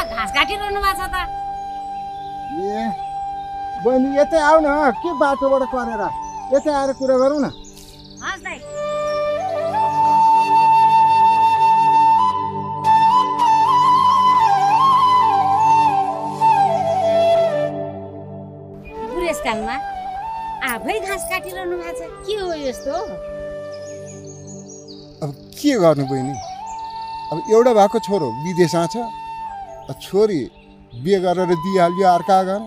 घाँस काटिरहनु भएको छ त? ए बहिनी यतै आऊ न, के बाटोबाट करेर यतै आएर कुरा गरौँ न। हस् दाइ। बुढेसकालमा आफै घाँस काटिरहनु भएको छ, के हो यस्तो? अब के गर्नु बहिनी, अब एउटा भएको छोरो विदेशमा छ, छोरी बिहे गरेर दिइहाल्यो अर्का घर,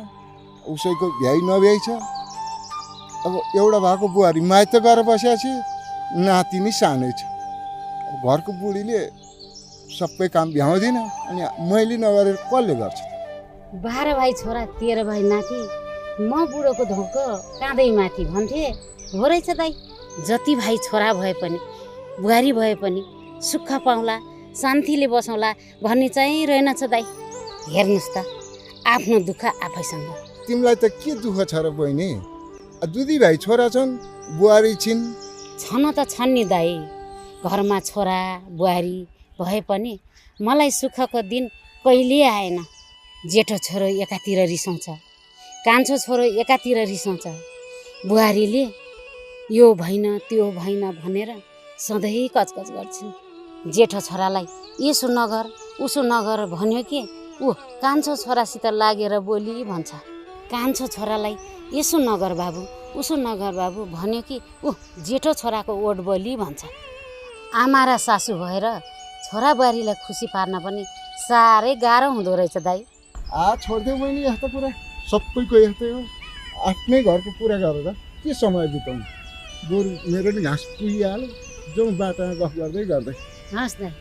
उसैको भ्याइ नभ्याइ छ। अब एउटा भएको बुहारी माइत गएर बसेको छ, नाति नै सानै छ। अब घरको बुढीले सबै काम भ्याउँदिन, अनि मैले नगरेर कसले गर्छ? 12 भाइ छोरा 13 भाइ नाति, म बुढोको धोको काँदै माथि भन्थे। हो रहेछ दाइ, जति भाइ छोरा भए पनि बुहारी भए पनि सुख पाउँला, शान्तिले बसौँला भन्ने चाहिँ रहेनछ दाइ। हेर्नुहोस् त, आफ्नो दुःख आफैसँग। तिमीलाई त के दुःख छ र बहिनी? दुधी भाइ छोरा छन्, बुहारी छिन्। छन त छन् नि दाइ, घरमा छोरा बुहारी भए पनि मलाई सुखको दिन कहिले आएन। जेठो छोरो एकातिर रिसाउँछ, कान्छो छोरो एकातिर रिसाउँछ, बुहारीले यो भएन त्यो भएन भनेर सधैँ कचकच गर्छिन्। जेठो छोरालाई यसो नगर उसो नगर भन्यो कि ऊ कान्छो छोरासित लागेर बोली भन्छ। कान्छो छोरालाई यसो नगर बाबु उसो नगर बाबु भन्यो कि ऊ जेठो छोराको ओठ बोली भन्छ। आमा र सासू भएर छोरा बुहारीलाई खुसी पार्न पनि साह्रै गाह्रो हुँदो रहेछ दाइ। छोडिदेऊ बहिनी, यस्तो कुरा सबैको यस्तै हो। आफ्नै घरको कुरा गरेर के समय बिताउनु? गोरु मेरो नि घाँस पुगिहाल्यो, जाउँ बाटामा गफ गर्दै गर्दै। हस् दाइ।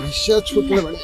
हँसिया छुट्यो भने